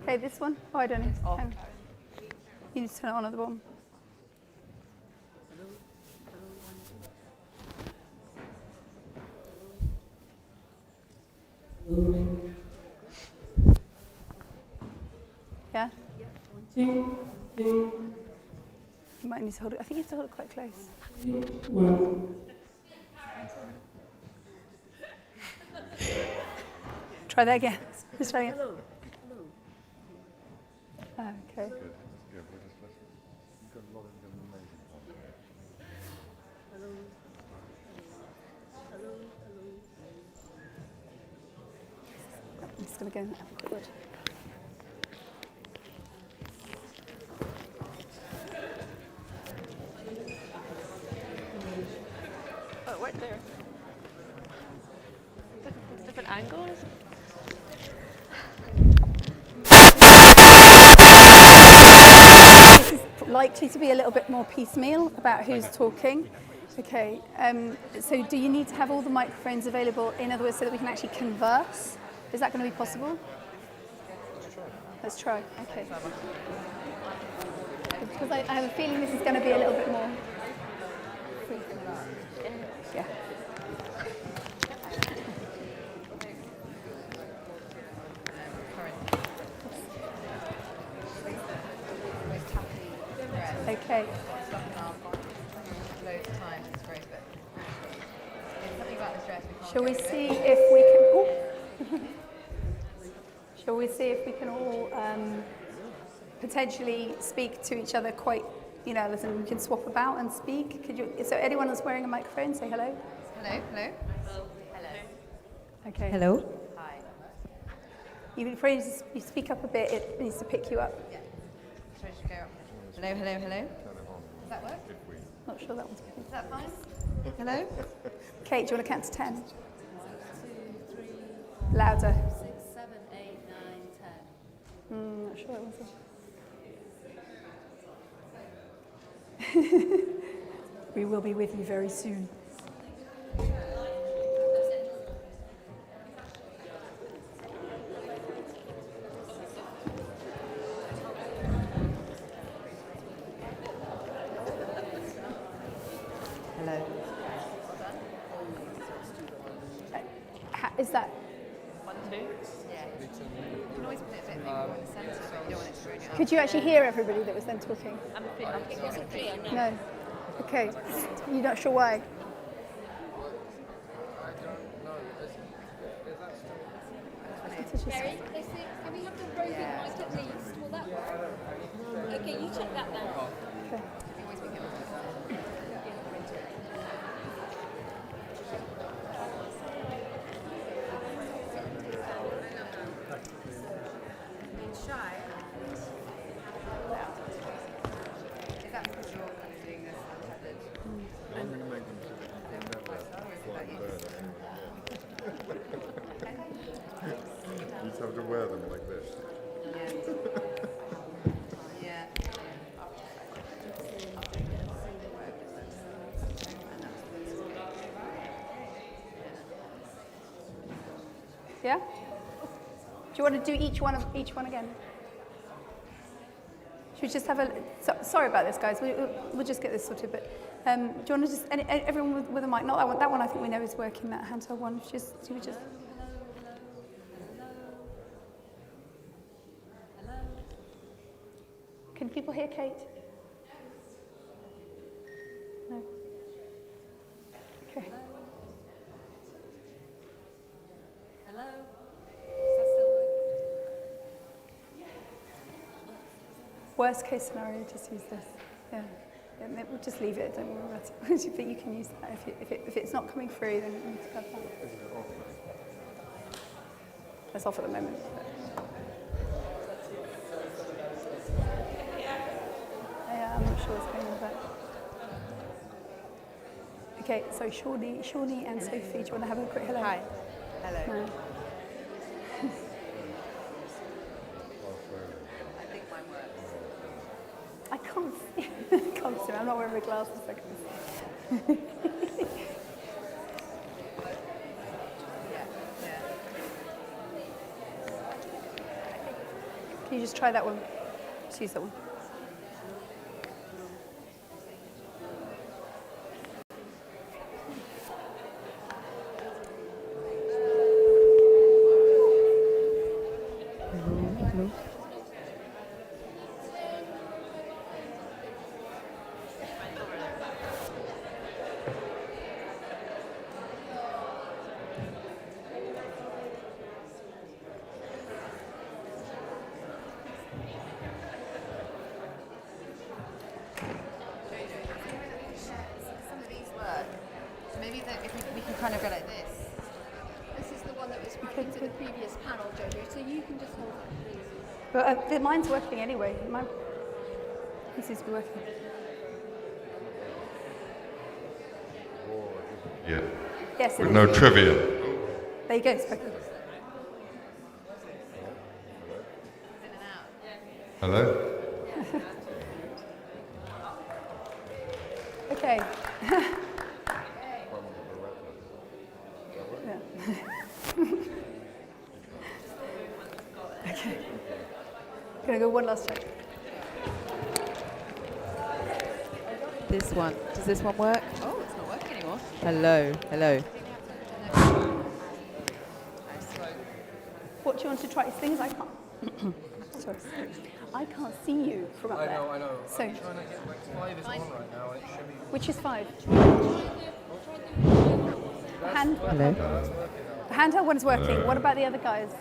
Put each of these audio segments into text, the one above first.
Okay, this one? Oh, I don't know. Off. You need to turn it on at the bottom. Yeah? You might need to hold it. I think you have to hold it quite close. Try that again. Let's try again. Okay. I'm just going to go and have a quick word. Oh, right there. Different angles. This is likely to be a little bit more piecemeal about who's talking. Okay, so do you need to have all the microphones available, in other words, so that we can actually converse? Is that going to be possible? Let's try. Okay. Because I have a feeling this is going to be a little bit more. Yeah. Okay. Shall we see if we can? Shall we see if we can all potentially speak to each other quite, listen, we can swap about and speak. Could you? So anyone that's wearing a microphone, say hello. Hello. Hello. Hello. Okay. Hello. Hi. Even if you speak up a bit, it needs to pick you up. Yeah. Should I just go up? Hello. Hello. Hello. Does that work? Not sure that one's good. Is that fine? Hello. Kate, do you want to count to 10? 1, 2, 3, Louder. 6, 7, 8, 9, 10. Not sure that one's good. We will be with you very soon. Hello. Is that? 1, 2. Yeah. You can always put it a bit more in the centre, but you don't want it to ruin your Could you actually hear everybody that was then talking? It wasn't clear, no. No. Okay. You're not sure why? Mary, let's see, can we have the roving mic at least? Will that work? Okay, you check that then. Okay. Is that because you're kind of doing this untethered? I'm going to make them so that you can never fly further. You just have to wear them like this. Yeah. Yeah? Do you want to do each one again? Should we just have a... sorry about this, guys. We'll just get this sorted. But do you want to just... everyone with a mic? Not that one. That one I think we know is working, that handheld one. Should we just... Can people hear Kate? No? Okay. Hello? Worst case scenario, just use this. Yeah. We'll just leave it, don't worry about it. But you can use that. If it's not coming through, then you need to grab that. It's off at the moment. Yeah, I'm not sure what's going on with that. Okay, so Shawnee and Sophie, do you want to have a quick hello? Hi. Hello. No. I think mine works. I can't see. I can't see. I'm not wearing my glasses. I can see. Can You just try that one. Just use that one. Some of these work. So maybe if we can kind of go like this. This is the one that was working to the previous panel, Jojo, so you can just hold it, please. But mine's working anyway. Mine seems to be working. Yeah. Yes, it With is. no trivia. There you go. It's working. Hello? Okay. Yeah. Okay. Gonna go one last check. This one. Does this one work? Oh, it's not working anymore. Hello. Hello. What do you want to try? Things I can't. Sorry. I can't see you from up there. I know. So, I'm trying to get like 5 is on right now. It should be. which is 5? The hand. Hello. The handheld one is working. What about the other guys?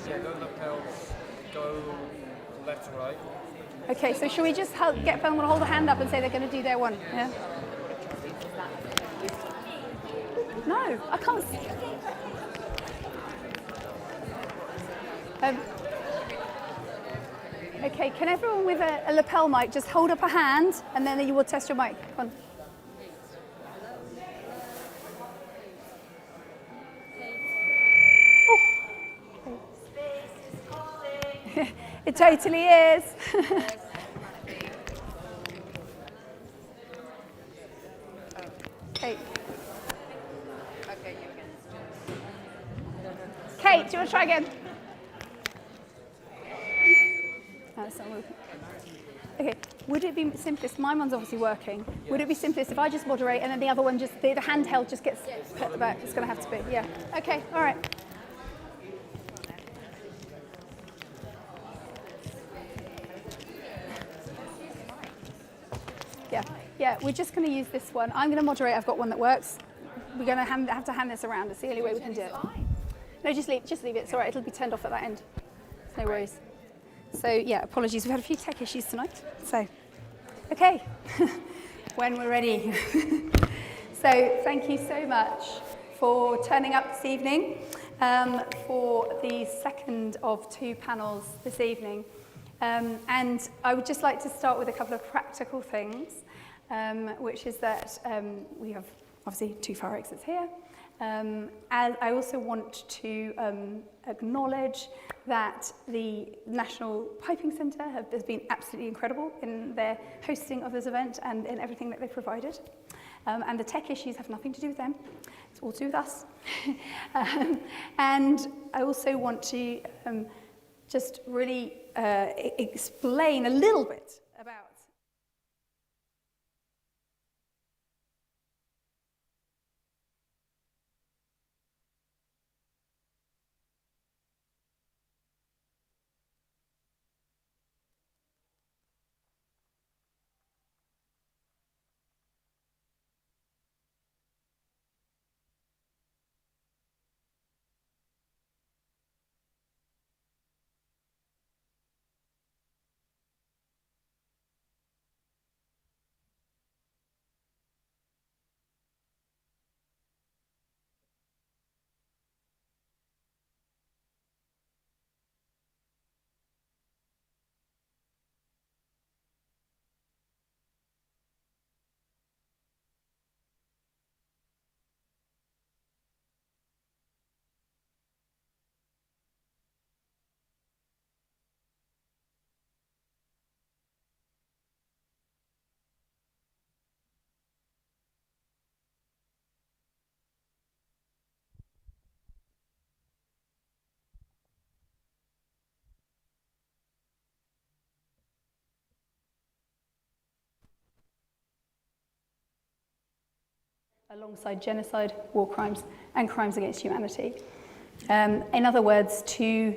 Yeah, go lapels, go left to right. Okay, so should we just get someone to hold a hand up and say they're going to do their one? Yeah. No, I can't see. Okay, can everyone with a lapel mic just hold up a hand and then you will test your mic? Come on. Oh. It totally is. Kate. Okay, you again. Kate, do you want to try again? No, it's not working. Okay, would it be simplest? My one's obviously working. Yes. Would it be simplest if I just moderate and then the other one just, the handheld just gets put at the back? It's going to have to be, yeah. Okay, all right. Yeah, we're just going to use this one. I'm going to moderate. I've got one that works. We're going to have to hand this around. It's the only way we can do it. No, just leave it. It's all right. It'll be turned off at that end. No worries. So, yeah, apologies. We've had a few tech issues tonight. So, okay, when we're ready. So, thank you so much for turning up this evening for the second of 2 panels this evening. And I would just like to start with a couple of practical things, which is that we have obviously 2 fire exits here. And I also want to acknowledge that the National Piping Centre has been absolutely incredible in their hosting of this event and in everything that they've provided. And the tech issues have nothing to do with them. It's all to do with us. And I also want to just really explain a little bit about alongside genocide, war crimes, and crimes against humanity. In other words, to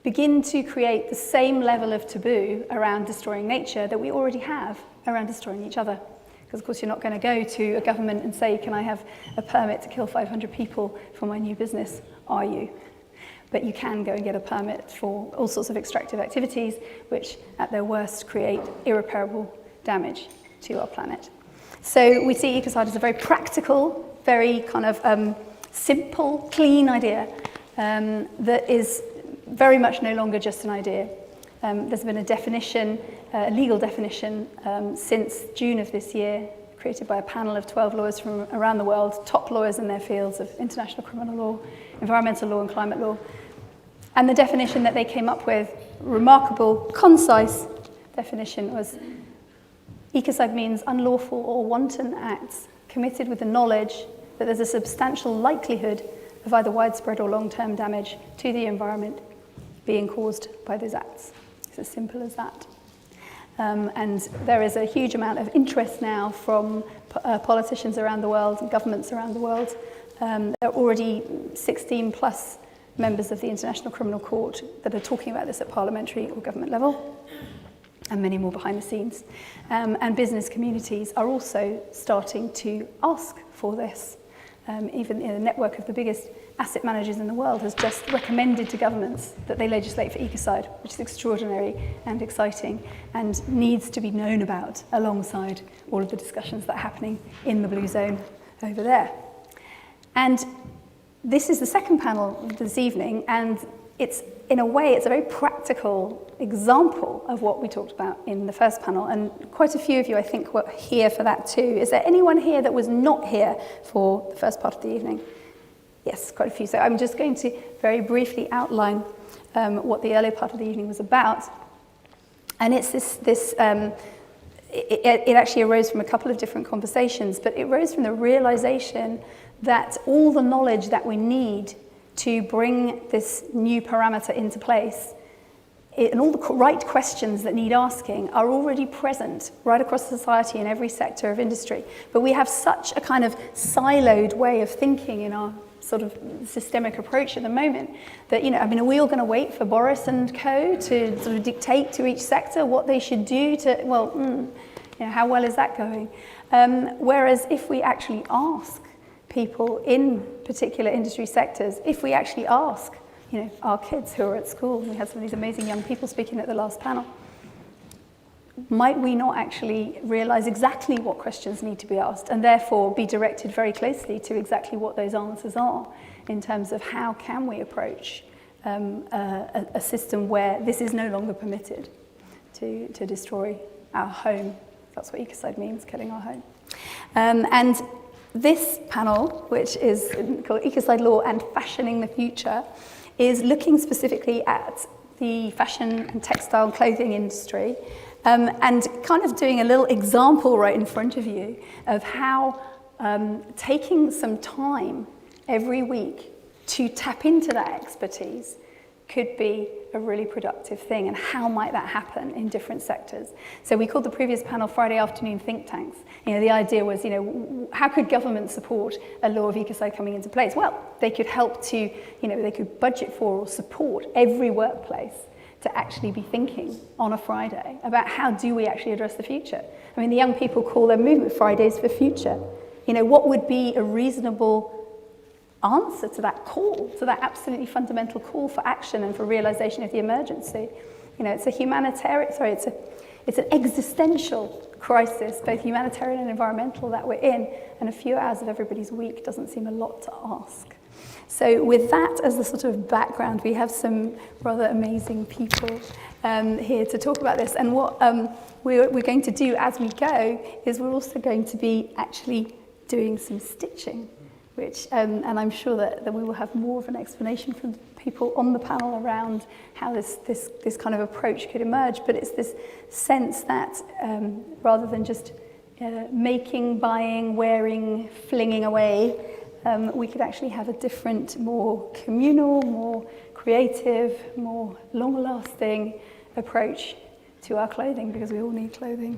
begin to create the same level of taboo around destroying nature that we already have around destroying each other. Because of course you're not going to go to a government and say, can I have a permit to kill 500 people for my new business, are you? But you can go and get a permit for all sorts of extractive activities, which at their worst create irreparable damage to our planet. So we see Ecocide as a very practical, very kind of simple, clean idea that is very much no longer just an idea. There's been a definition, a legal definition, since June of this year, created by a panel of 12 lawyers from around the world, top lawyers in their fields of international criminal law, environmental law and climate law. And the definition that they came up with, remarkable, concise definition, was ecocide means unlawful or wanton acts committed with the knowledge that there's a substantial likelihood of either widespread or long-term damage to the environment being caused by those acts. It's as simple as that. And there is a huge amount of interest now from politicians around the world and governments around the world. There are already 16 plus members of the International Criminal Court that are talking about this at parliamentary or government level, and many more behind the scenes. And business communities are also starting to ask for this. Even the network of the biggest asset managers in the world has just recommended to governments that they legislate for ecocide, which is extraordinary and exciting and needs to be known about alongside all of the discussions that are happening in the blue zone over there. And this is the second panel this evening, and it's, in a way, it's a very practical example of what we talked about in the first panel, and quite a few of you, I think, were here for that too. Is there anyone here that was not here for the first part of the evening? Yes, quite a few. So I'm just going to very briefly outline what the earlier part of the evening was about. And it's it actually arose from a couple of different conversations, but it arose from the realization that all the knowledge that we need to bring this new parameter into place and all the right questions that need asking are already present right across society in every sector of industry. But we have such a kind of siloed way of thinking in our sort of systemic approach at the moment that, are we all going to wait for Boris and co to sort of dictate to each sector what they should do to, how well is that going? Whereas if we actually ask people in particular industry sectors, if we actually ask, our kids who are at school, we had some of these amazing young people speaking at the last panel, might we not actually realize exactly what questions need to be asked and therefore be directed very closely to exactly what those answers are in terms of how can we approach a system where this is no longer permitted to destroy our home. That's what ecocide means, killing our home. And this panel, which is called Ecocide Law and Fashioning the Future, is looking specifically at the fashion and textile clothing industry and kind of doing a little example right in front of you of how taking some time every week to tap into that expertise could be a really productive thing, and how might that happen in different sectors. So we called the previous panel Friday Afternoon Think Tanks. The idea was, how could government support a law of ecocide coming into place? Well, they could help to, they could budget for or support every workplace to actually be thinking on a Friday about how do we actually address the future. The young people call their movement Fridays for Future. What would be a reasonable answer to that call, to that absolutely fundamental call for action and for realization of the emergency? It's a humanitarian, it's an existential crisis, both humanitarian and environmental, that we're in, and a few hours of everybody's week doesn't seem a lot to ask. So with that as the sort of background, we have some rather amazing people here to talk about this. And what we're going to do as we go is we're also going to be actually doing some stitching, which, and I'm sure that we will have more of an explanation from people on the panel around how this kind of approach could emerge. But it's this sense that rather than just making, buying, wearing, flinging away, we could actually have a different, more communal, more creative, more long-lasting approach to our clothing, because we all need clothing.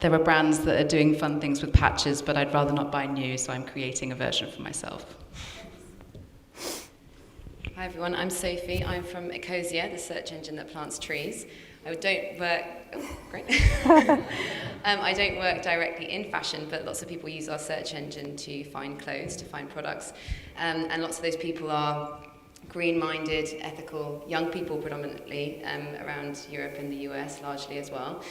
there are brands that are doing fun things with patches, but I'd rather not buy new, so I'm creating a version for myself. Hi everyone, I'm Sophie. I'm from Ecosia, the search engine that plants trees. I don't work. Oh, great. I don't work directly in fashion, but lots of people use our search engine to find clothes, to find products, and lots of those people are green-minded, ethical, young people predominantly, around Europe and the US largely as well.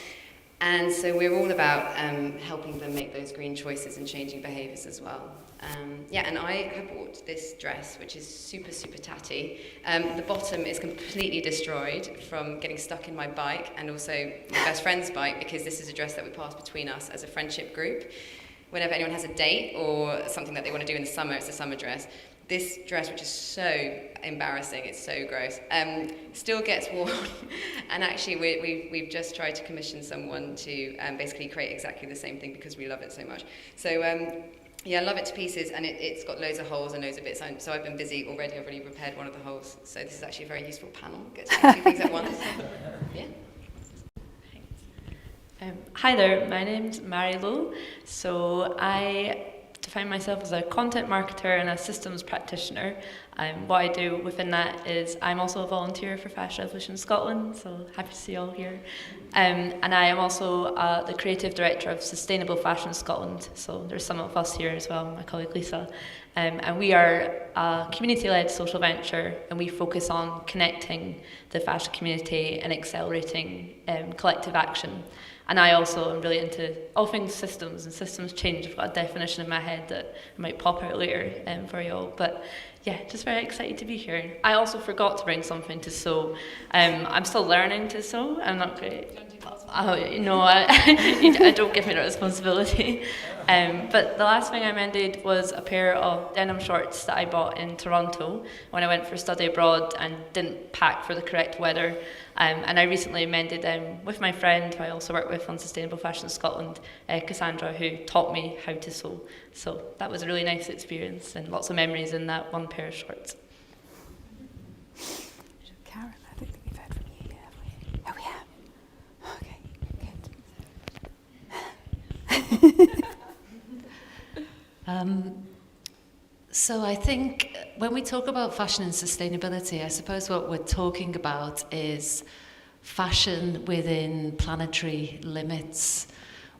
And so we're all about helping them make those green choices and changing behaviours as well. And I have bought this dress, which is super, super tatty. The bottom is completely destroyed from getting stuck in my bike and also my best friend's bike, because this is a dress that we pass between us as a friendship group. Whenever anyone has a date or something that they want to do in the summer, it's a summer dress. This dress, which is so embarrassing, it's so gross, still gets worn. And actually, we've just tried to commission someone to basically create exactly the same thing because we love it so much. So I love it to pieces, and it's got loads of holes and loads of bits. So I've been busy already. I've already repaired one of the holes. So this is actually a very useful panel. Get to do two things at once. Yeah. Hi there, my name's Mairi Lowe. So I define myself as a content marketer and a systems practitioner. What I do within that is I'm also a volunteer for Fashion Revolution Scotland, so happy to see you all here. And I am also the creative director of Sustainable Fashion Scotland, so there's some of us here as well, my colleague Lisa. And we are a community-led social venture, and we focus on connecting the fashion community and accelerating collective action. And I also am really into all things systems and systems change. I've got a definition in my head that I might pop out later for you all. But yeah, just very excited to be here. I also forgot to bring something to sew. I'm still learning to sew. I'm not great. No, I don't give me that responsibility. But the last thing I mended was a pair of denim shorts that I bought in Toronto when I went for study abroad and didn't pack for the correct weather. And I recently mended them with my friend who I also work with on Sustainable Fashion Scotland, Cassandra, who taught me how to sew. So that was a really nice experience and lots of memories in that one pair of shorts. Karen, I don't think we've heard from you yet, have we? Oh, we have. Okay, good. So I think when we talk about fashion and sustainability, I suppose what we're talking about is fashion within planetary limits.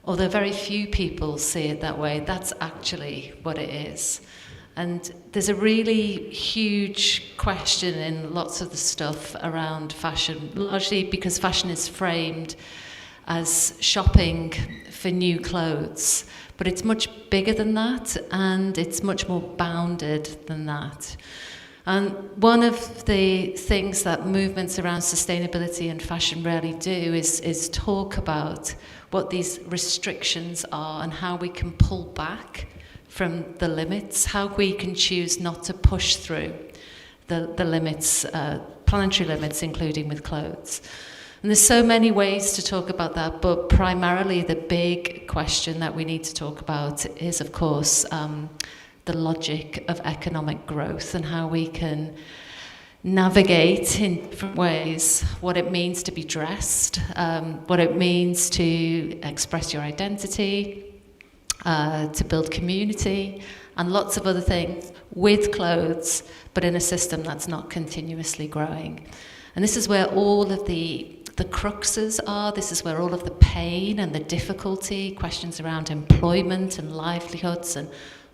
Although very few people see it that way, that's actually what it is. And there's a really huge question in lots of the stuff around fashion, largely because fashion is framed as shopping for new clothes. But it's much bigger than that, and it's much more bounded than that. And one of the things that movements around sustainability and fashion really do is talk about what these restrictions are and how we can pull back from the limits, how we can choose not to push through the limits, planetary limits, including with clothes. And there's so many ways to talk about that, but primarily the big question that we need to talk about is, of course, the logic of economic growth and how we can navigate in different ways what it means to be dressed, what it means to express your identity, to build community, and lots of other things with clothes, but in a system that's not continuously growing. And this is where all of the cruxes are. This is where all of the pain and the difficulty, questions around employment and livelihoods and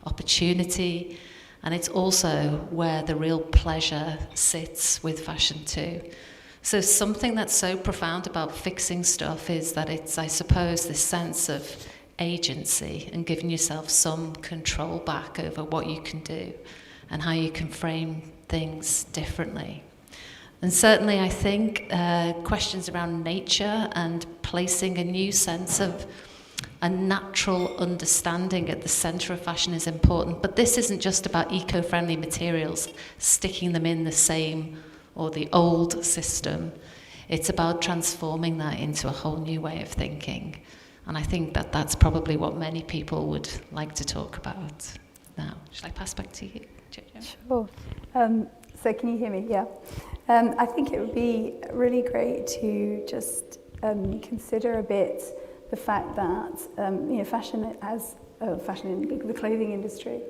opportunity, and it's also where the real pleasure sits with fashion too. So something that's so profound about fixing stuff is that it's, I suppose, this sense of agency and giving yourself some control back over what you can do and how you can frame things differently. And certainly I think questions around nature and placing a new sense of a natural understanding at the centre of fashion is important. But this isn't just about eco-friendly materials, sticking them in the same or the old system. It's about transforming that into a whole new way of thinking. And I think that that's probably what many people would like to talk about now. Shall I pass back to you, Jojo? Sure. So can you hear me? Yeah. I think it would be really great to just consider a bit the fact that fashion in the clothing industry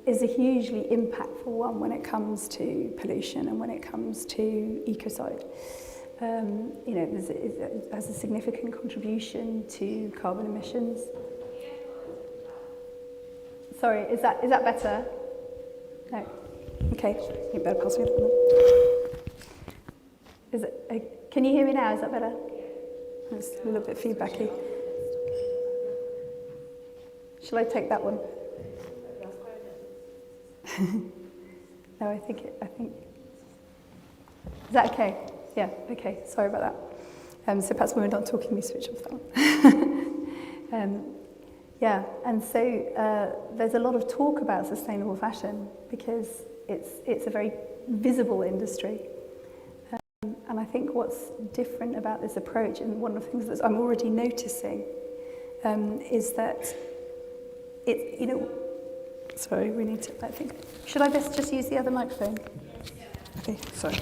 is a hugely impactful one when it comes to pollution and when it comes to ecocide. It has a significant contribution to carbon emissions. Sorry, is that better? No. Okay, you better pass me that one. Is it? Can you hear me now? Is that better? It's a little bit feedbacky. Shall I take that one? No, I think. Is that okay? Yeah. Okay. Sorry about that. So perhaps when we're not talking, we switch off that one. Yeah. And so there's a lot of talk about sustainable fashion because it's a very visible industry. And I think what's different about this approach, and one of the things that I'm already noticing, is that sorry, we need to, I think, should I just use the other microphone? Okay, sorry.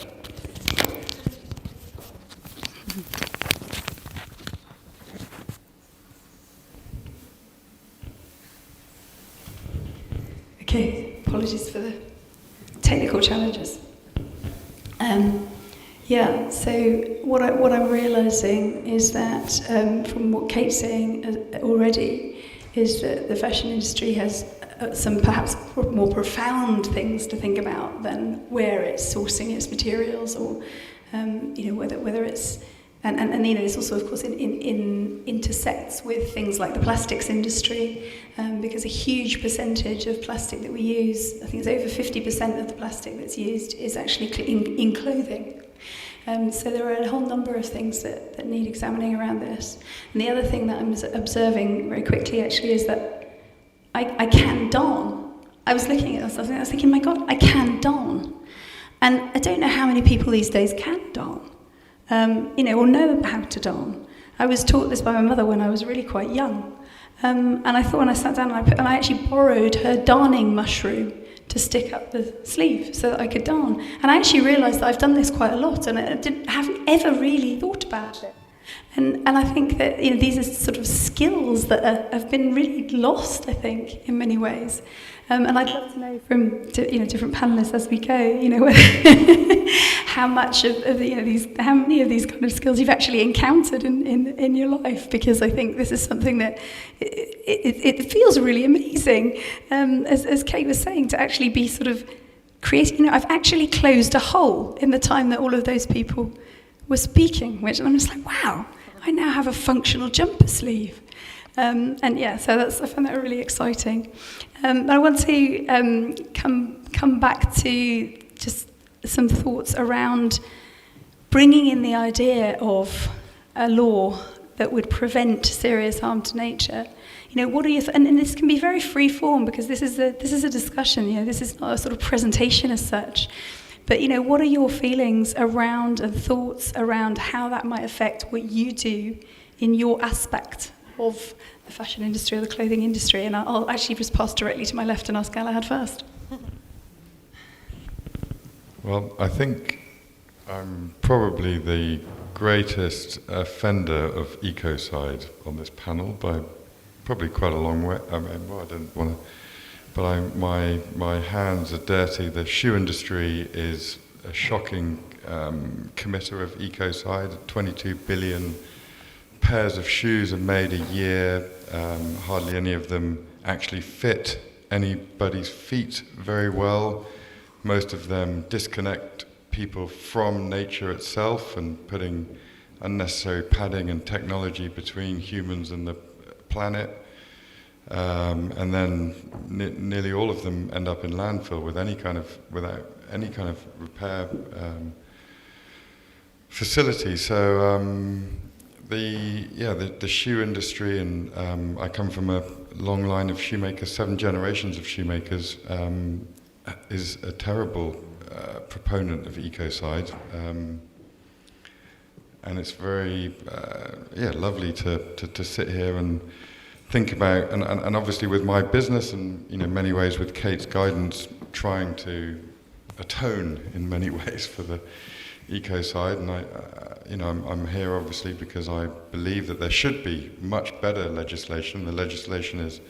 Okay, apologies for the technical challenges. So what I'm realising is that from what Kate's saying already is that the fashion industry has some perhaps more profound things to think about than where it's sourcing its materials or whether it's and this also of course intersects with things like the plastics industry because a huge percentage of plastic that we use, I think it's over 50% of the plastic that's used is actually in clothing. So there are a whole number of things that need examining around this. And the other thing that I'm observing very quickly actually is that I can darn. I was looking at myself and I was thinking, my God, I can darn. And I don't know how many people these days can darn, or know how to darn. I was taught this by my mother when I was really quite young. And I thought when I sat down and I actually borrowed her darning mushroom to stick up the sleeve so that I could darn. And I actually realised that I've done this quite a lot and I haven't ever really thought about it. And I think that these are sort of skills that have been really lost, I think, in many ways. And I'd love to know from different panelists as we go, how much of these, how many of these kind of skills you've actually encountered in your life, because I think this is something that it feels really amazing, as Kate was saying, to actually be sort of creating. I've actually closed a hole in the time that all of those people were speaking, which I'm just like, wow, I now have a functional jumper sleeve. So I find that really exciting. I want to come back to just some thoughts around bringing in the idea of a law that would prevent serious harm to nature. What are you? And this can be very free form because this is a discussion. This is not a sort of presentation as such. But what are your feelings around and thoughts around how that might affect what you do in your aspect of the fashion industry or the clothing industry? And I'll actually just pass directly to my left and ask Galahad first. Well, I think I'm probably the greatest offender of ecocide on this panel by probably quite a long way. I didn't want to, but my hands are dirty. The shoe industry is a shocking committer of ecocide. 22 billion pairs of shoes are made a year. Hardly any of them actually fit anybody's feet very well. Most of them disconnect people from nature itself and putting unnecessary padding and technology between humans and the planet. And then nearly all of them end up in landfill without any kind of repair facility. So the shoe industry, and I come from a long line of shoemakers, 7 generations of shoemakers, is a terrible proponent of ecocide, and it's very lovely to sit here and think about, and obviously with my business and in many ways with Kate's guidance, trying to atone in many ways for the ecocide, and I'm here obviously because I believe that there should be much better legislation. The legislation is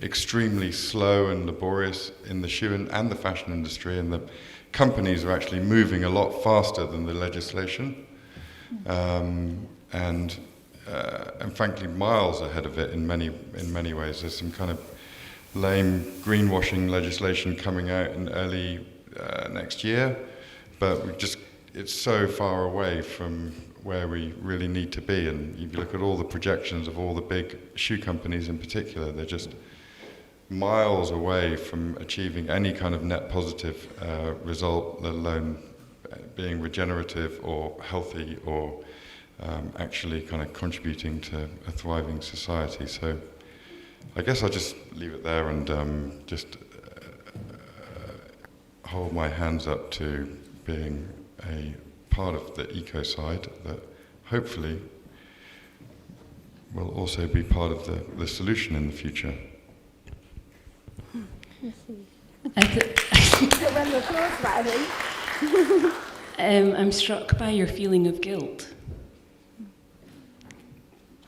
extremely slow and laborious in the shoe and the fashion industry, and the companies are actually moving a lot faster than the legislation, and frankly miles ahead of it in many ways. There's some kind of lame greenwashing legislation coming out in early next year, but it's so far away from where we really need to be. And if you look at all the projections of all the big shoe companies in particular, they're just miles away from achieving any kind of net positive result, let alone being regenerative or healthy or actually kind of contributing to a thriving society. So I guess I'll just leave it there and just hold my hands up to being a part of the Ecocide that hopefully will also be part of the solution in the future. I'm struck by your feeling of guilt.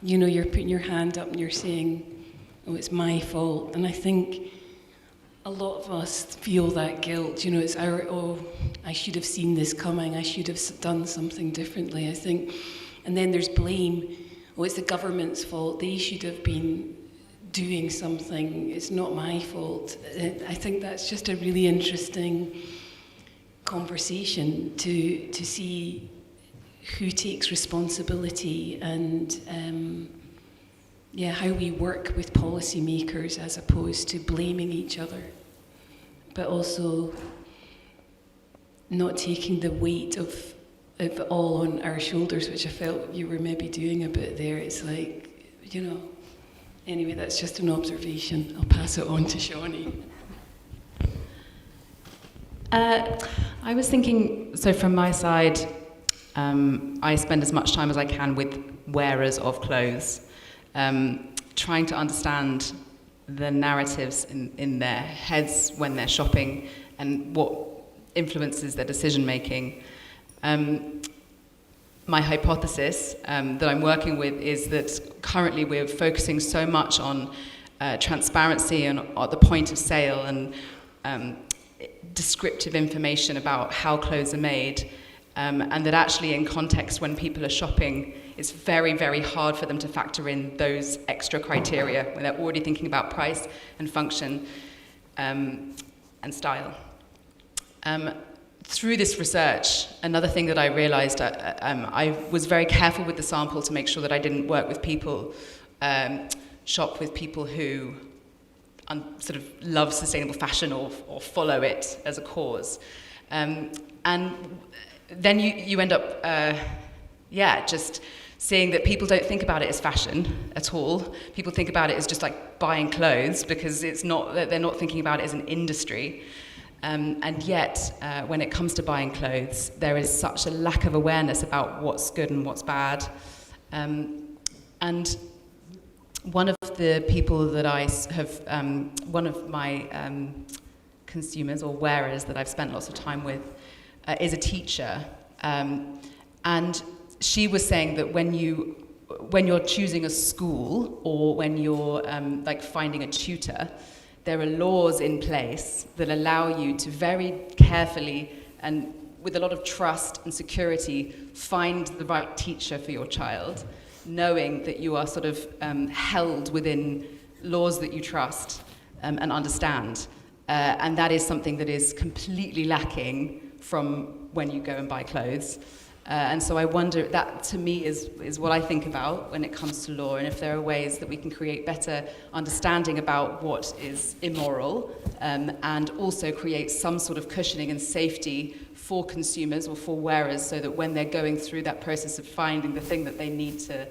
You're putting your hand up and you're saying, oh, it's my fault. And I think a lot of us feel that guilt. It's I should have seen this coming. I should have done something differently, I think. And then there's blame. Oh, it's the government's fault. They should have been doing something. It's not my fault. I think that's just a really interesting conversation to see who takes responsibility and how we work with policymakers as opposed to blaming each other, but also not taking the weight of it all on our shoulders, which I felt you were maybe doing a bit there. It's like, anyway, that's just an observation. I'll pass it on to Shawnee. I was thinking, so from my side, I spend as much time as I can with wearers of clothes, trying to understand the narratives in their heads when they're shopping and what influences their decision making. My hypothesis that I'm working with is that currently we're focusing so much on transparency and at the point of sale and descriptive information about how clothes are made, and that actually in context when people are shopping, it's very, very hard for them to factor in those extra criteria when they're already thinking about price and function and style. Through this research, another thing that I realized, I was very careful with the sample to make sure that I didn't work with people, shop with people who sort of love sustainable fashion or follow it as a cause. And then you end up, just seeing that people don't think about it as fashion at all. People think about it as just like buying clothes because they're not thinking about it as an industry. And yet, when it comes to buying clothes, there is such a lack of awareness about what's good and what's bad. And one of the people that I have, one of my consumers or wearers that I've spent lots of time with is a teacher. And she was saying that when you're choosing a school or when you're finding a tutor, there are laws in place that allow you to very carefully and with a lot of trust and security find the right teacher for your child, knowing that you are sort of held within laws that you trust and understand. And that is something that is completely lacking from when you go and buy clothes. And so I wonder, that to me is what I think about when it comes to law, and if there are ways that we can create better understanding about what is immoral, and also create some sort of cushioning and safety for consumers or for wearers, so that when they're going through that process of finding the thing that they need to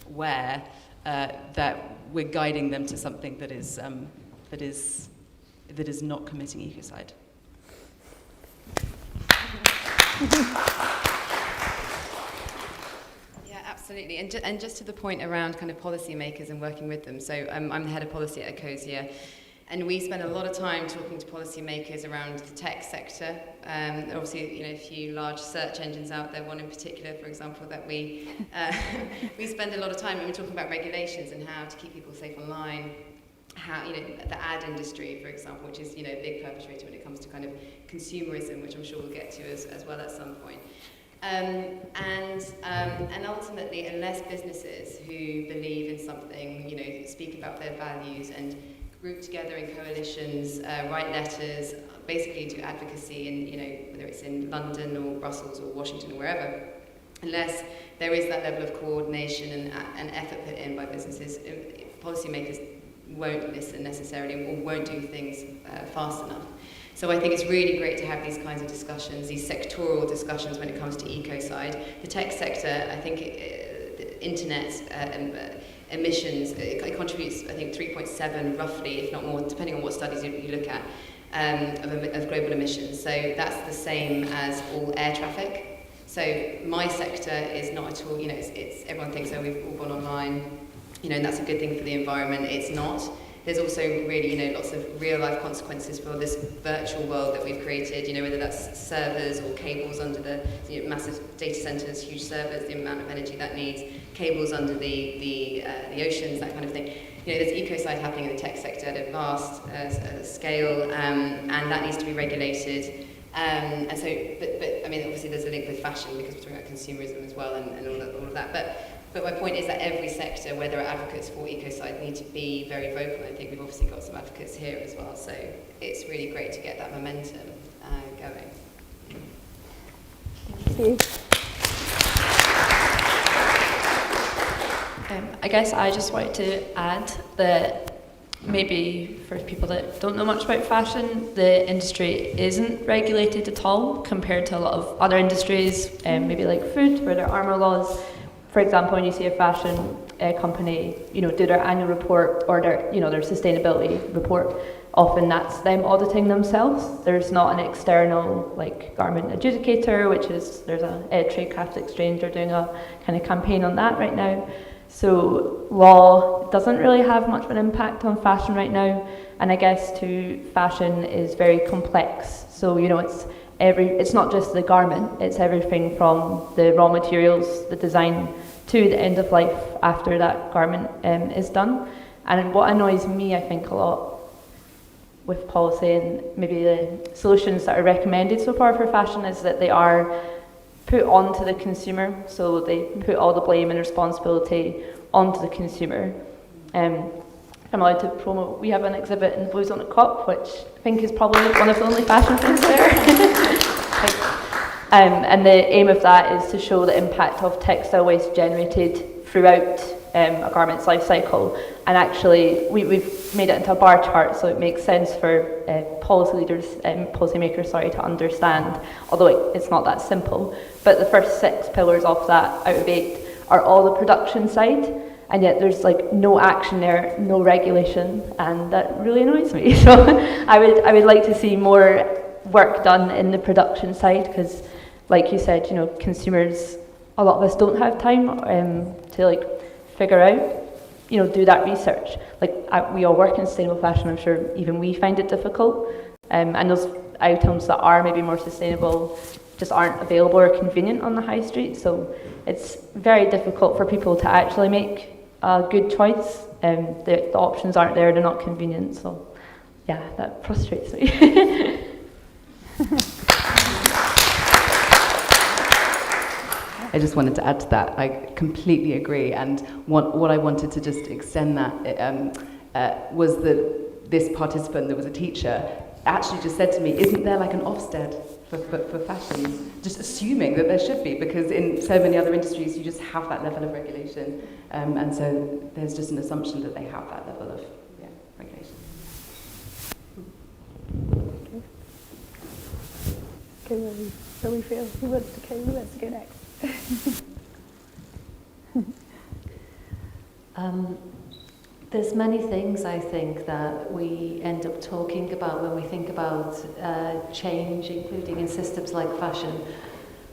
wear, that we're guiding them to something that is not committing ecocide. Absolutely, and just to the point around kind of policymakers and working with them. So I'm the head of policy at Ecosia, And we spend a lot of time talking to policymakers around the tech sector. Obviously, a few large search engines out there, one in particular, for example, that we spend a lot of time when we're talking about regulations and how to keep people safe online. How, the ad industry, for example, which is, a big perpetrator when it comes to kind of consumerism, which I'm sure we'll get to as well at some point. And ultimately, unless businesses who believe in something, speak about their values and group together in coalitions, write letters, basically do advocacy in, whether it's in London or Brussels or Washington or wherever, unless there is that level of coordination and effort put in by businesses, policymakers won't listen necessarily or won't do things fast enough. So I think it's really great to have these kinds of discussions, these sectoral discussions when it comes to Ecocide. The tech sector, I think the internet emissions, it contributes, I think, 3.7 roughly, if not more, depending on what studies you look at, of global emissions. So that's the same as all air traffic. So my sector is not at all, it's everyone thinks, oh, we've all gone online, and that's a good thing for the environment. It's not. There's also really, lots of real-life consequences for this virtual world that we've created, whether that's servers or cables under the massive data centers, huge servers, the amount of energy that needs, cables under the oceans, that kind of thing. There's ecocide happening in the tech sector at a vast scale, and that needs to be regulated. And so, but I mean, obviously there's a link with fashion because we're talking about consumerism as well and all of that. But my point is that every sector, where there are advocates for Ecocide, need to be very vocal. I think we've obviously got some advocates here as well, so it's really great to get that momentum going. Thank you. I guess I just wanted to add that maybe for people that don't know much about fashion, the industry isn't regulated at all compared to a lot of other industries, maybe like food, where there are more laws. For example, when you see a fashion company, do their annual report or their sustainability report, often that's them auditing themselves. There's not an external garment adjudicator, there's a trade craft exchange. They're doing a kind of campaign on that right now. So law doesn't really have much of an impact on fashion right now, and I guess too, fashion is very complex. So it's not just the garment, it's everything from the raw materials, the design, to the end of life after that garment is done. And what annoys me, I think, a lot with policy and maybe the solutions that are recommended so far for fashion is that they are put onto the consumer, so they put all the blame and responsibility onto the consumer. I'm allowed to promote, we have an exhibit in the Blues on the COP, which I think is probably one of the only fashion things there. And the aim of that is to show the impact of textile waste generated throughout a garment's life cycle. And actually, we've made it into a bar chart, so it makes sense for policymakers to understand, although it's not that simple. But the first 6 pillars of that out of 8 are all the production side, and yet there's no action there, no regulation, and that really annoys me. So I would like to see more work done in the production side, because like you said, consumers, a lot of us don't have time to figure out, do that research. We all work in sustainable fashion, I'm sure even we find it difficult, and those items that are maybe more sustainable just aren't available or convenient on the high street, so it's very difficult for people to actually make a good choice. The options aren't there, they're not convenient, so yeah, that frustrates me. I just wanted to add to that. I completely agree, and what I wanted to just extend that was that this participant that was a teacher actually just said to me, isn't there an Ofsted for fashion? Just assuming that there should be, because in so many other industries you just have that level of regulation, and so there's just an assumption that they have that level of regulation. Okay, so we feel who wants to go next? There's many things, I think, that we end up talking about when we think about change, including in systems like fashion.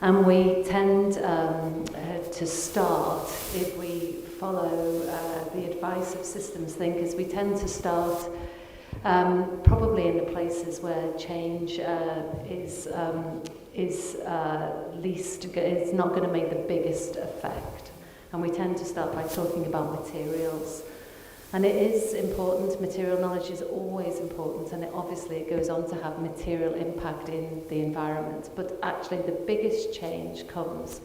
And we tend to start, if we follow the advice of systems thinkers, we tend to start probably in the places where change is not going to make the biggest effect. And we tend to start by talking about materials. And it is important, material knowledge is always important, and obviously it goes on to have material impact in the environment. But actually the biggest change comes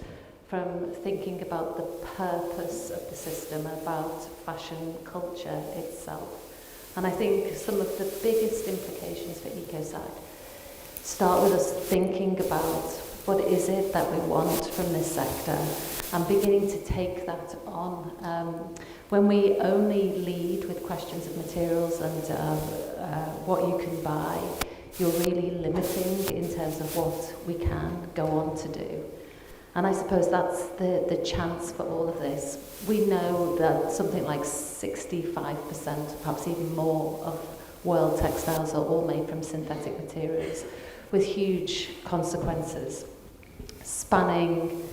from thinking about the purpose of the system, about fashion culture itself. And I think some of the biggest implications for Ecocide start with us thinking about what is it that we want from this sector and beginning to take that on. When we only lead with questions of materials and what you can buy, you're really limiting in terms of what we can go on to do. And I suppose that's the chance for all of this. We know that something like 65%, perhaps even more, of world textiles are all made from synthetic materials with huge consequences, spanning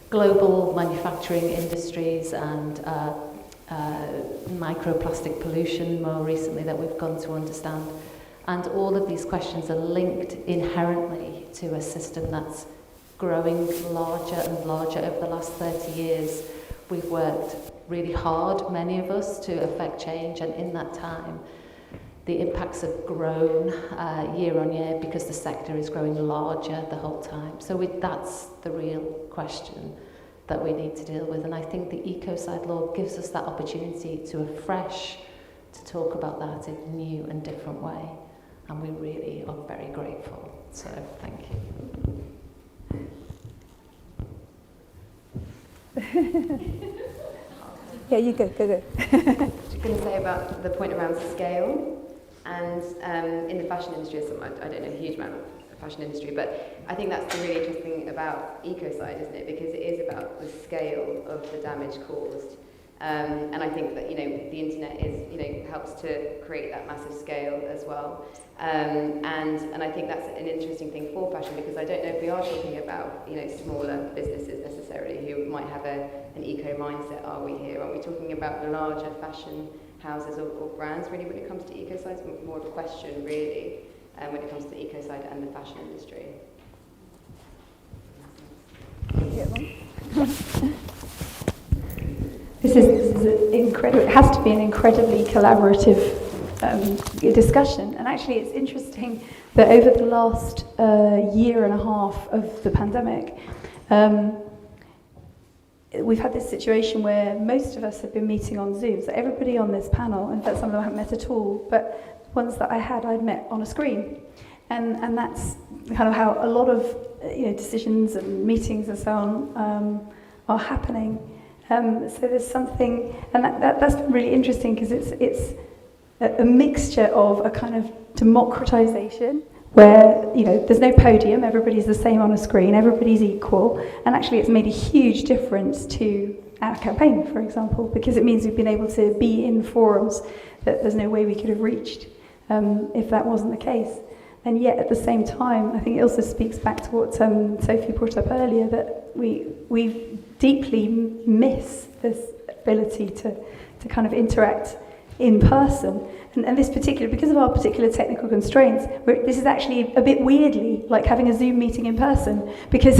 global manufacturing industries and microplastic pollution more recently that we've come to understand. And all of these questions are linked inherently to a system that's growing larger and larger over the last 30 years. We've worked really hard, many of us, to affect change, and in that time the impacts have grown year on year because the sector is growing larger the whole time. So that's the real question that we need to deal with, and I think the Ecocide law gives us that opportunity to afresh, to talk about that in a new and different way, and we really are very grateful. So thank you. Yeah, you go. I was going to say about the point around scale, and in the fashion industry, I don't know a huge amount of the fashion industry, but I think that's the really interesting thing about Ecocide, isn't it? Because it is about the scale of the damage caused. And I think that, the internet helps to create that massive scale as well. And I think that's an interesting thing for fashion, because I don't know if we are talking about, smaller businesses necessarily who might have an eco mindset. Are we here? Are we talking about larger fashion houses or brands really when it comes to Ecocide? It's more of a question really when it comes to Ecocide and the fashion industry. This is incredible. It has to be an incredibly collaborative discussion. And actually, it's interesting that over the last year and a half of the pandemic, we've had this situation where most of us have been meeting on Zoom. So everybody on this panel, in fact, some of them I haven't met at all, but ones that I'd met on a screen. And that's kind of how a lot of decisions and meetings and so on are happening. So there's something, and that's been really interesting, because it's a mixture of a kind of democratization where there's no podium, everybody's the same on a screen, everybody's equal, and actually it's made a huge difference to our campaign, for example, because it means we've been able to be in forums that there's no way we could have reached if that wasn't the case. And yet at the same time, I think it also speaks back to what Sophie brought up earlier, that we deeply miss this ability to kind of interact in person. And this particular, because of our particular technical constraints, this is actually a bit weirdly like having a Zoom meeting in person, because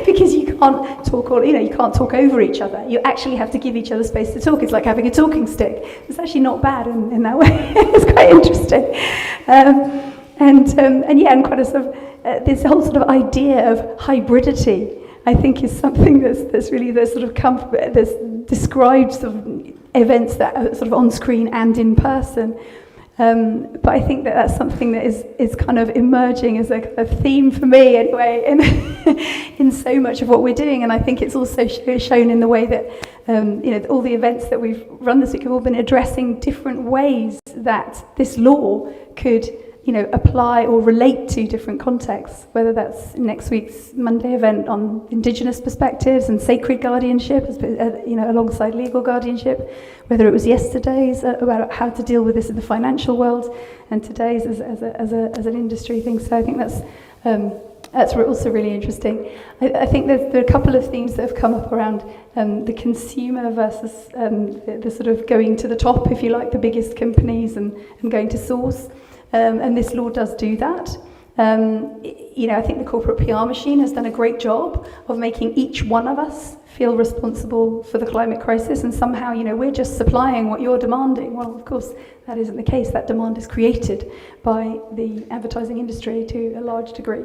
because you can't talk you can't talk over each other. You actually have to give each other space to talk. It's like having a talking stick. It's actually not bad in that way. It's quite interesting. And quite a sort of this whole sort of idea of hybridity, I think, is something that's really the sort of that's described sort of events that are sort of on screen and in person. But I think that's something that is kind of emerging as a theme for me anyway in so much of what we're doing. And I think it's also shown in the way that all the events that we've run this week have all been addressing different ways that this law could apply or relate to different contexts, whether that's next week's Monday event on Indigenous perspectives and sacred guardianship, alongside legal guardianship, whether it was yesterday's about how to deal with this in the financial world, and today's as an industry thing. So I think that's That's also really interesting. I think there are a couple of themes that have come up around the consumer versus the sort of going to the top, if you like, the biggest companies and going to source. And this law does do that. I think the corporate PR machine has done a great job of making each one of us feel responsible for the climate crisis, and somehow, we're just supplying what you're demanding. Well, of course, that isn't the case. That demand is created by the advertising industry to a large degree.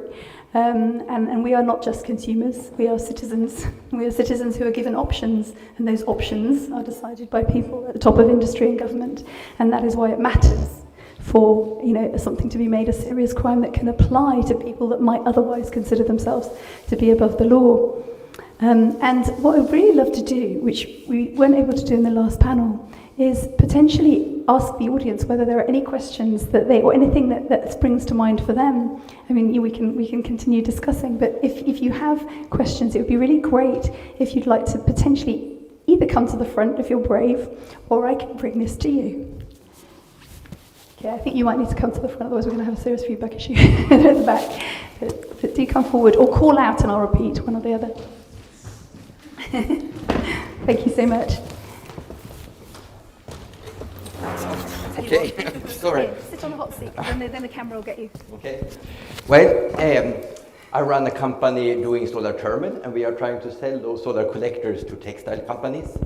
And we are not just consumers, we are citizens. We are citizens who are given options, and those options are decided by people at the top of industry and government, and that is why it matters for something to be made a serious crime that can apply to people that might otherwise consider themselves to be above the law. And what I'd really love to do, which we weren't able to do in the last panel, is potentially ask the audience whether there are any questions that or anything that springs to mind for them. I mean, we can continue discussing, but if you have questions, it would be really great if you'd like to potentially either come to the front if you're brave, or I can bring this to you. Okay, I think you might need to come to the front, otherwise we're going to have a serious feedback issue at the back. But do come forward, or call out and I'll repeat, one or the other. Thank you so much. Okay, sorry. Sit on the hot seat, then the camera will get you. Okay. Well, I run a company doing solar thermal, and we are trying to sell those solar collectors to textile companies.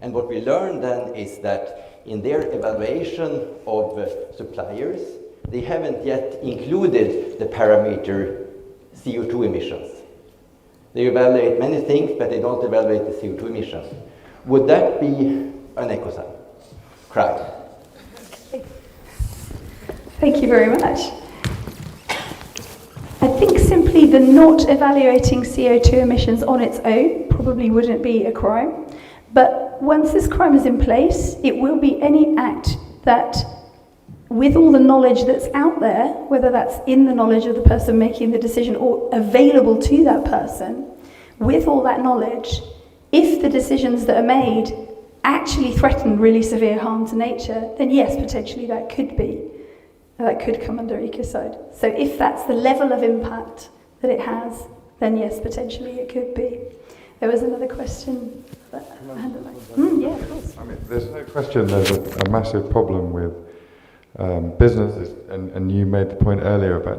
And what we learned then is that in their evaluation of suppliers, they haven't yet included the parameter CO2 emissions. They evaluate many things, but they don't evaluate the CO2 emissions. Would that be an ecocide crime? Thank you very much. I think simply the not evaluating CO2 emissions on its own probably wouldn't be a crime. But once this crime is in place, it will be any act that, with all the knowledge that's out there, whether that's in the knowledge of the person making the decision or available to that person, with all that knowledge, if the decisions that are made actually threaten really severe harm to nature, then yes, potentially that could come under Ecocide. So if that's the level of impact that it has, then yes, potentially it could be. There was another question. Yeah, of course. I mean, there's no question there's a massive problem with businesses, and you made the point earlier about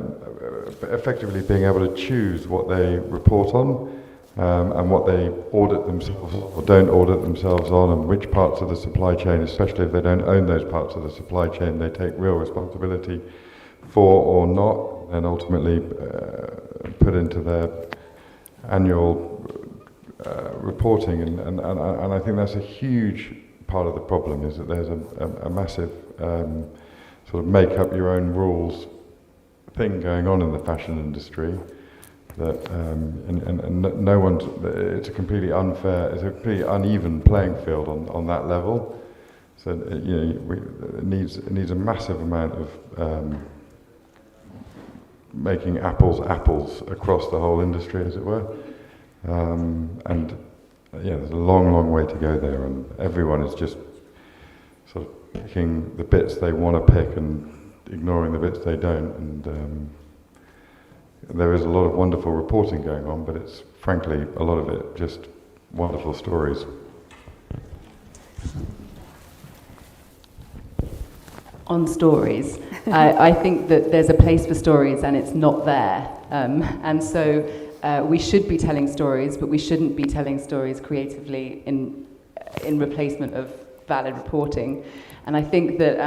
effectively being able to choose what they report on and what they audit themselves or don't audit themselves on, and which parts of the supply chain, especially if they don't own those parts of the supply chain, they take real responsibility for or not, and ultimately put into their annual reporting, and I think that's a huge part of the problem, is that there's a massive sort of make up your own rules thing going on in the fashion industry, that and no one's, it's a completely completely uneven playing field on that level. So it needs a massive amount of making apples across the whole industry, as it were. There's a long way to go there, and everyone is just sort of picking the bits they want to pick and ignoring the bits they don't. And there is a lot of wonderful reporting going on, but it's frankly a lot of it just wonderful stories. On stories, I think that there's a place for stories and it's not there, and so we should be telling stories, but we shouldn't be telling stories creatively in replacement of valid reporting. And I think that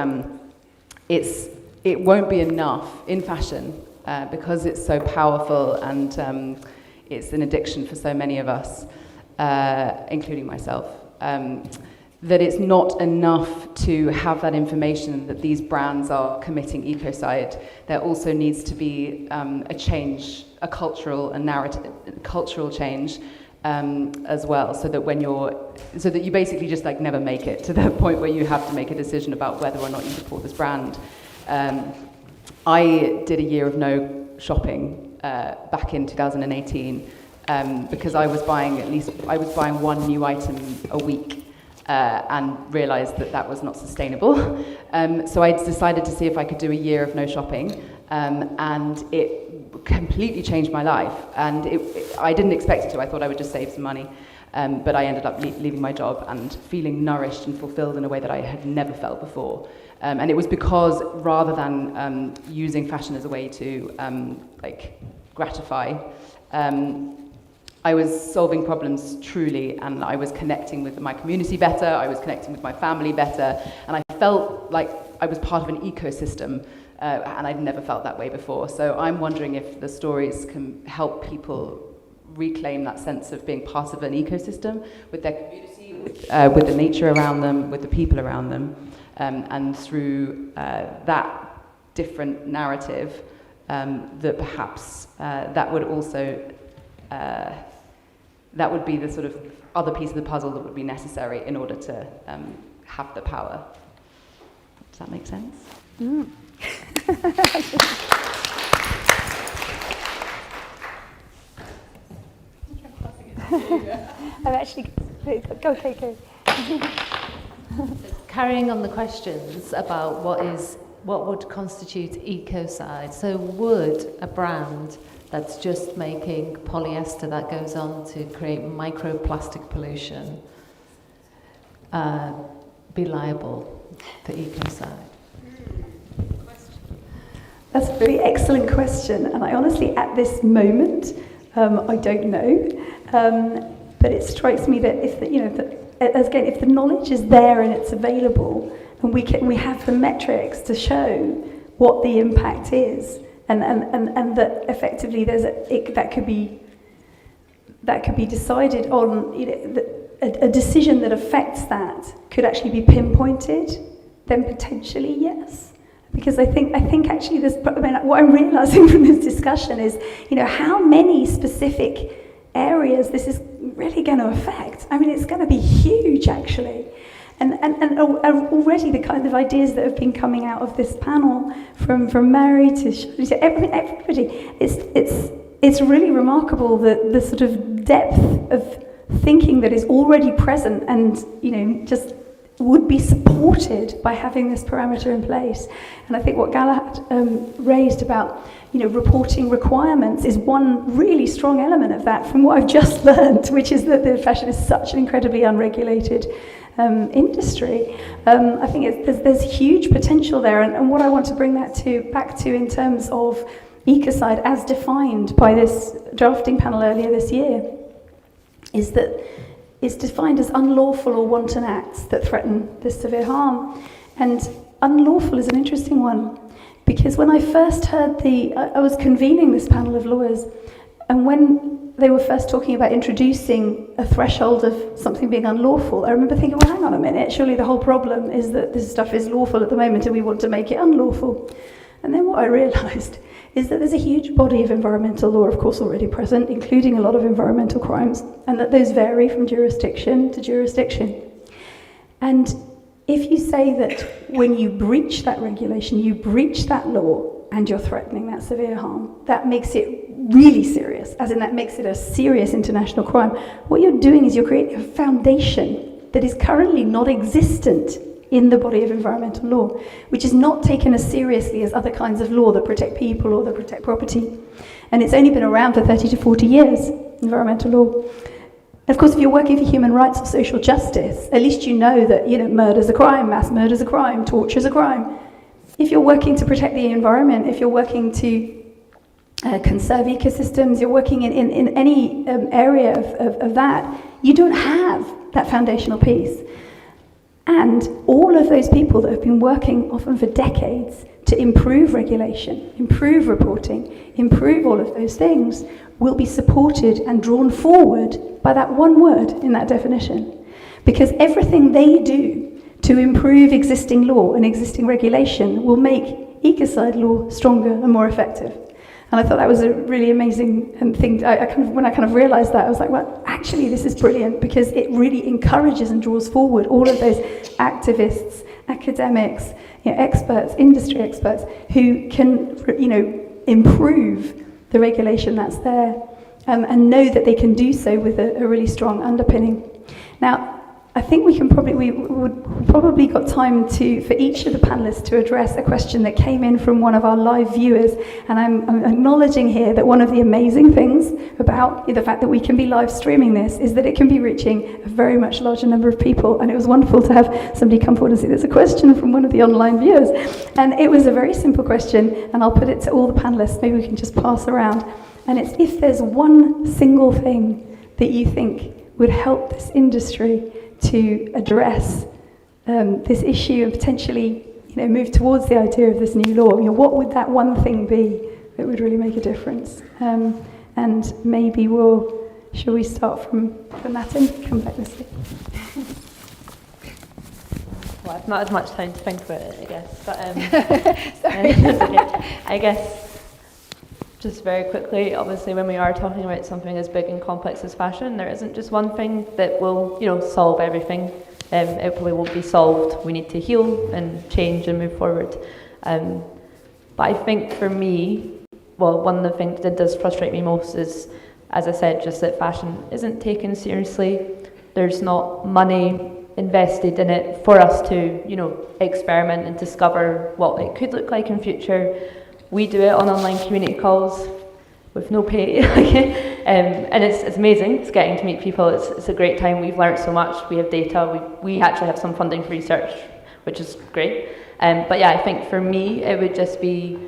it won't be enough in fashion because it's so powerful, and it's an addiction for so many of us, including myself. That it's not enough to have that information that these brands are committing ecocide. There also needs to be a change, a cultural change as well, so that you basically just like never make it to the point where you have to make a decision about whether or not you support this brand. I did a year of no shopping back in 2018 because I was buying one new item a week. And realised that was not sustainable. So I decided to see if I could do a year of no shopping, and it completely changed my life. And I didn't expect it to. I thought I would just save some money. But I ended up leaving my job and feeling nourished and fulfilled in a way that I had never felt before. And it was because rather than using fashion as a way to gratify, I was solving problems truly, and I was connecting with my community better, I was connecting with my family better, and I felt like I was part of an ecosystem, and I'd never felt that way before. So I'm wondering if the stories can help people reclaim that sense of being part of an ecosystem with their community, with the nature around them, with the people around them, and through that different narrative, that perhaps that would also that would be the sort of other piece of the puzzle that would be necessary in order to have the power. Does that make sense? Mm. I've actually go. Carrying on the questions about what would constitute Ecocide. So would a brand that's just making polyester that goes on to create microplastic pollution be liable for Ecocide? That's a really excellent question, and I honestly, at this moment, I don't know. But it strikes me that if if the knowledge is there and it's available, and we have the metrics to show what the impact is, and that effectively that could be decided on, a decision that affects that could actually be pinpointed, then potentially yes. Because I think actually what I'm realizing from this discussion is, how many specific areas this is really going to affect. I mean, it's going to be huge, actually. And already the kind of ideas that have been coming out of this panel, from Mairi to everybody, it's really remarkable the sort of depth of thinking that is already present and just would be supported by having this parameter in place. And I think what Galahad raised about reporting requirements is one really strong element of that from what I've just learned, which is that the fashion is such an incredibly unregulated industry. I think there's huge potential there, and what I want to bring that back to in terms of Ecocide as defined by this drafting panel earlier this year is that it's defined as unlawful or wanton acts that threaten this severe harm. And unlawful is an interesting one, because when I first heard I was convening this panel of lawyers, and when they were first talking about introducing a threshold of something being unlawful, I remember thinking, well, hang on a minute, surely the whole problem is that this stuff is lawful at the moment and we want to make it unlawful. And then what I realised is that there's a huge body of environmental law, of course, already present, including a lot of environmental crimes, and that those vary from jurisdiction to jurisdiction. And if you say that when you breach that regulation, you breach that law, and you're threatening that severe harm, that makes it really serious, as in that makes it a serious international crime. What you're doing is you're creating a foundation that is currently not existent in the body of environmental law, which is not taken as seriously as other kinds of law that protect people or that protect property. And it's only been around for 30 to 40 years, environmental law. And of course, if you're working for human rights or social justice, at least you know that murder's a crime, mass murder's a crime, torture's a crime. If you're working to protect the environment, if you're working to conserve ecosystems, you're working in any area of that, you don't have that foundational piece. And all of those people that have been working often for decades to improve regulation, improve reporting, improve all of those things will be supported and drawn forward by that one word in that definition. Because everything they do to improve existing law and existing regulation will make Ecocide law stronger and more effective. And I thought that was a really amazing thing. When I realised that, I was like, well, actually, this is brilliant, because it really encourages and draws forward all of those activists, academics, experts, industry experts, who can, improve the regulation that's there, and know that they can do so with a really strong underpinning. Now, I think we've probably got time for each of the panelists to address a question that came in from one of our live viewers. And I'm acknowledging here that one of the amazing things about the fact that we can be live streaming this is that it can be reaching a very much larger number of people. And it was wonderful to have somebody come forward and say, there's a question from one of the online viewers. And it was a very simple question, and I'll put it to all the panelists. Maybe we can just pass around. And it's, if there's one single thing that you think would help this industry to address this issue and potentially, move towards the idea of this new law, what would that one thing be that would really make a difference? And maybe shall we start from that end? Come back this way. Well, I've not had much time to think about it, I guess. But Sorry. okay. I guess just very quickly, obviously, when we are talking about something as big and complex as fashion, there isn't just one thing that will, solve everything. It probably won't be solved. We need to heal and change and move forward. But I think for me, one of the things that does frustrate me most is, as I said, just that fashion isn't taken seriously. There's not money invested in it for us to, experiment and discover what it could look like in future. We do it on online community calls with no pay, and it's amazing. It's getting to meet people. It's a great time. We've learned so much. We have data. We actually have some funding for research, which is great. But yeah, I think for me, it would just be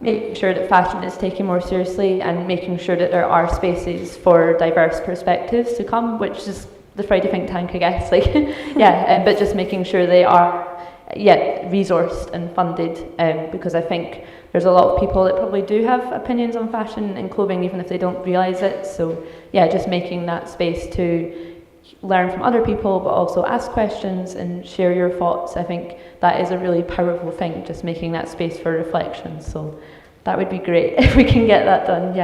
making sure that fashion is taken more seriously and making sure that there are spaces for diverse perspectives to come, which is the Friday think tank, I guess. But just making sure they are, resourced and funded, because I think there's a lot of people that probably do have opinions on fashion and clothing, even if they don't realise it. So just making that space to learn from other people, but also ask questions and share your thoughts. I think that is a really powerful thing, just making that space for reflection. So that would be great if we can get that done,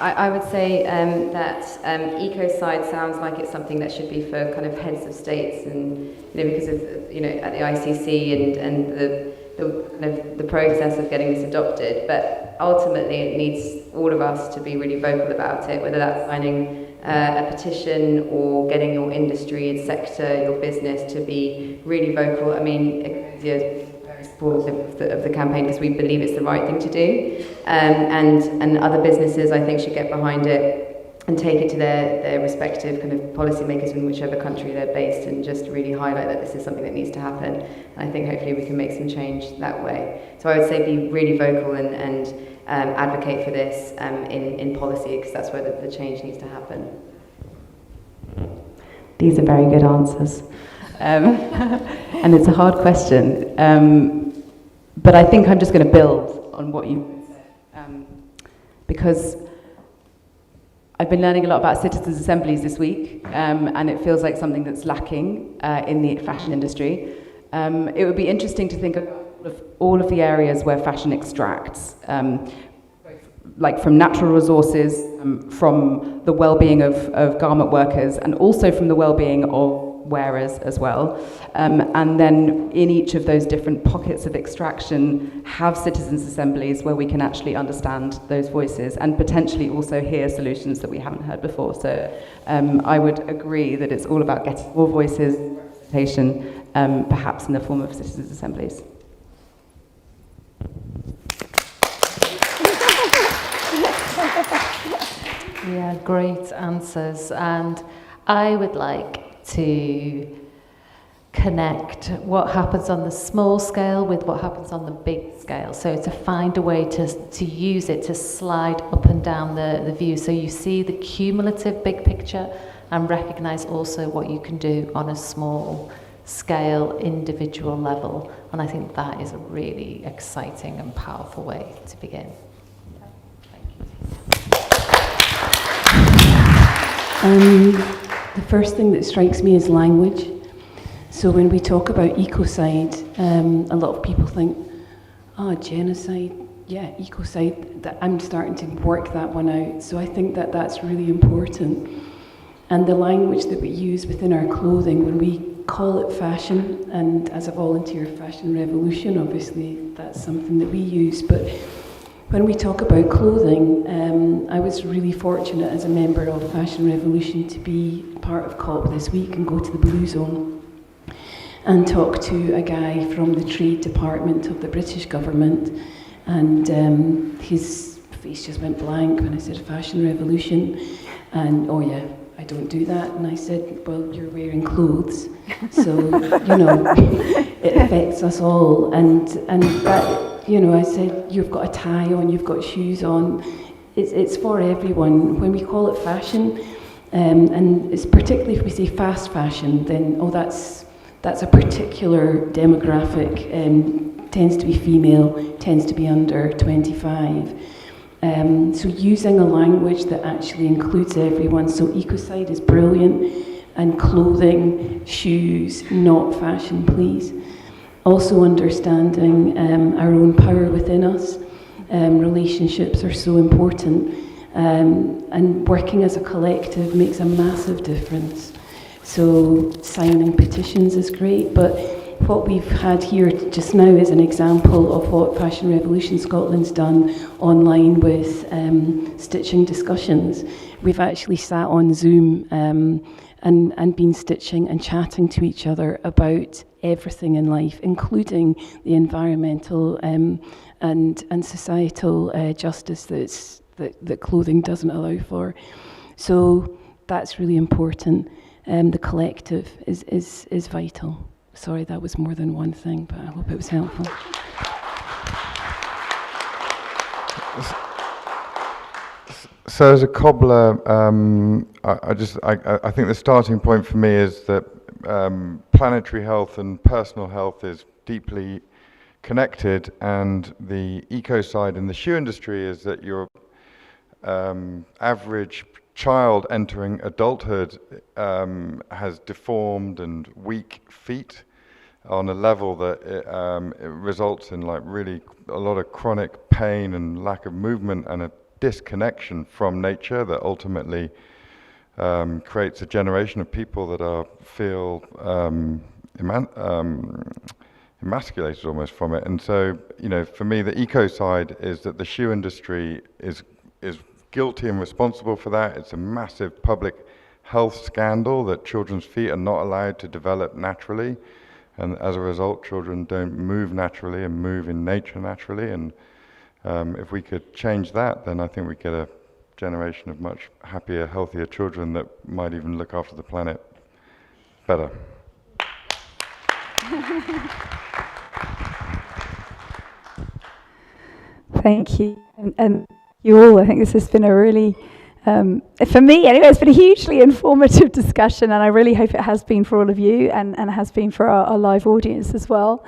I would say that Ecocide sounds like it's something that should be for kind of heads of states, and because of at the ICC and the process of getting this adopted. But ultimately, it needs all of us to be really vocal about it, whether that's signing a petition or getting your industry and sector, your business, to be really vocal. I mean, Ecosia of the campaign because we believe it's the right thing to do, and other businesses I think should get behind it and take it to their respective kind of policymakers in whichever country they're based, and just really highlight that this is something that needs to happen. And I think hopefully we can make some change that way. So I would say be really vocal and advocate for this in policy, because that's where the change needs to happen. These are very good answers. And it's a hard question. But I think I'm just going to build on what you said. Because I've been learning a lot about citizens' assemblies this week, and it feels like something that's lacking in the fashion industry. It would be interesting to think of all of the areas where fashion extracts, like from natural resources, from the well-being of garment workers, and also from the well-being of wearers as well. And then in each of those different pockets of extraction, have citizens' assemblies where we can actually understand those voices and potentially also hear solutions that we haven't heard before. So I would agree that it's all about getting more voices, representation, perhaps in the form of citizens' assemblies. Yeah, great answers. And I would like to connect what happens on the small scale with what happens on the big scale. So to find a way to use it to slide up and down the view, so you see the cumulative big picture and recognise also what you can do on a small scale, individual level. And I think that is a really exciting and powerful way to begin. The first thing that strikes me is language. So when we talk about ecocide, a lot of people think, genocide, ecocide. I'm starting to work that one out. So I think that that's really important. And the language that we use within our clothing, when we call it fashion, and as a volunteer fashion revolution, obviously that's something that we use, but When we talk about clothing, I was really fortunate as a member of Fashion Revolution to be part of COP this week and go to the Blue Zone and talk to a guy from the Trade Department of the British government, and his face just went blank when I said Fashion Revolution, and oh yeah, I don't do that. And I said, well, you're wearing clothes, so you know, it affects us all. And that, you know, I said, you've got a tie on, you've got shoes on. It's for everyone. When we call it fashion, and it's particularly if we say fast fashion, then that's a particular demographic. Tends to be female, tends to be under 25. So using a language that actually includes everyone. So Ecocide is brilliant, and clothing, shoes, not fashion, please. Also understanding our own power within us. Relationships are so important, and working as a collective makes a massive difference. So signing petitions is great, but what we've had here just now is an example of what Fashion Revolution Scotland's done online with stitching discussions. We've actually sat on Zoom and been stitching and chatting to each other about everything in life, including the environmental and societal justice that clothing doesn't allow for. So that's really important. The collective is vital. Sorry, that was more than one thing, but I hope it was helpful. So as a cobbler, I think the starting point for me is that planetary health and personal health is deeply connected, and the Ecocide in the shoe industry is that your average child entering adulthood has deformed and weak feet on a level that it results in like really a lot of chronic pain and lack of movement and a disconnection from nature that ultimately creates a generation of people that feel emasculated almost from it. And so, you know, for me, the Ecocide is that the shoe industry is guilty and responsible for that. It's a massive public health scandal that children's feet are not allowed to develop naturally, and as a result children don't move naturally and move in nature naturally. And if we could change that, then I think we get a generation of much happier, healthier children that might even look after the planet better. Thank you. And you all, I think this has been a really, for me anyway, it's been a hugely informative discussion, and I really hope it has been for all of you, and has been for our live audience as well.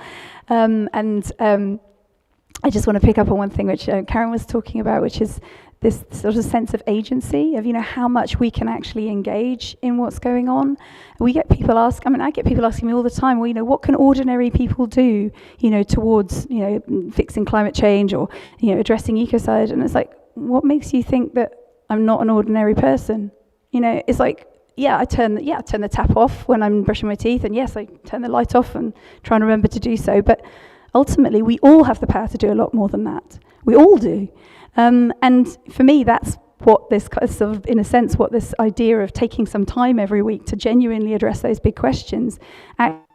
I just want to pick up on one thing which Karen was talking about, which is this sort of sense of agency, of, you know, how much we can actually engage in what's going on. We get people I get people asking me all the time, well, you know, what can ordinary people do, you know, towards, you know, fixing climate change or, you know, addressing ecocide? And it's like, what makes you think that I'm not an ordinary person? You know, it's like, I turn the tap off when I'm brushing my teeth, and yes, I turn the light off and try and remember to do so. But ultimately, we all have the power to do a lot more than that. We all do. And for me, that's what this sort of, in a sense, what this idea of taking some time every week to genuinely address those big questions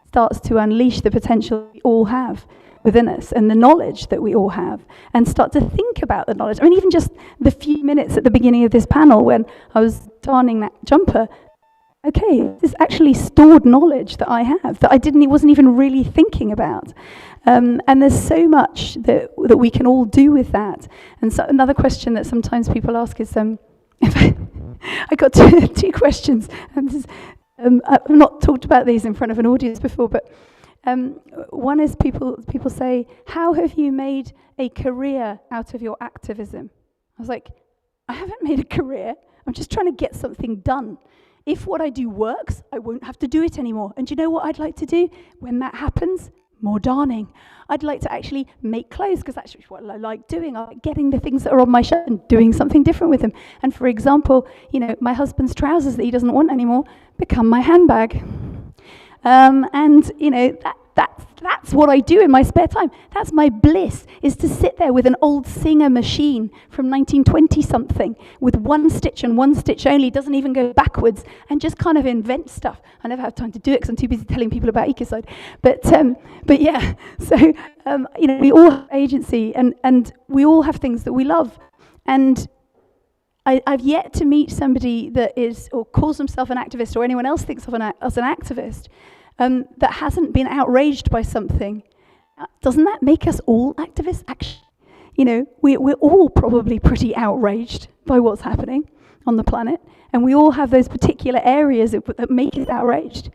starts to unleash the potential we all have within us, and the knowledge that we all have, and start to think about the knowledge. I mean, even just the few minutes at the beginning of this panel when I was darning that jumper, okay, this is actually stored knowledge that I have that wasn't even really thinking about. And there's so much that we can all do with that. And so another question that sometimes people ask is, I got two questions. I've not talked about these in front of an audience before, but one is people say, how have you made a career out of your activism? I was like, I haven't made a career. I'm just trying to get something done. If what I do works, I won't have to do it anymore. And do you know what I'd like to do when that happens? More darning. I'd like to actually make clothes, because that's what I like doing. I like getting the things that are on my shelf and doing something different with them. And for example, you know, my husband's trousers that he doesn't want anymore become my handbag. And you know, That's what I do in my spare time. That's my bliss, is to sit there with an old Singer machine from 1920 something with one stitch and one stitch only, doesn't even go backwards, and just kind of invent stuff. I never have time to do it because I'm too busy telling people about Ecocide. But yeah, so we all have agency, and we all have things that we love. And I've yet to meet somebody that is, or calls himself an activist, or anyone else thinks of as an activist, that hasn't been outraged by something. Doesn't that make us all activists? Actually, we're all probably pretty outraged by what's happening on the planet, and we all have those particular areas that make us outraged,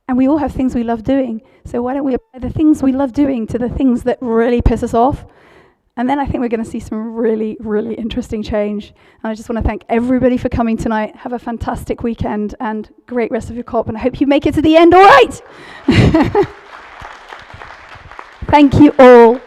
and we all have things we love doing. So why don't we apply the things we love doing to the things that really piss us off? And then I think we're going to see some really, really interesting change. And I just want to thank everybody for coming tonight. Have a fantastic weekend and great rest of your COP. And I hope you make it to the end all right. Thank you all.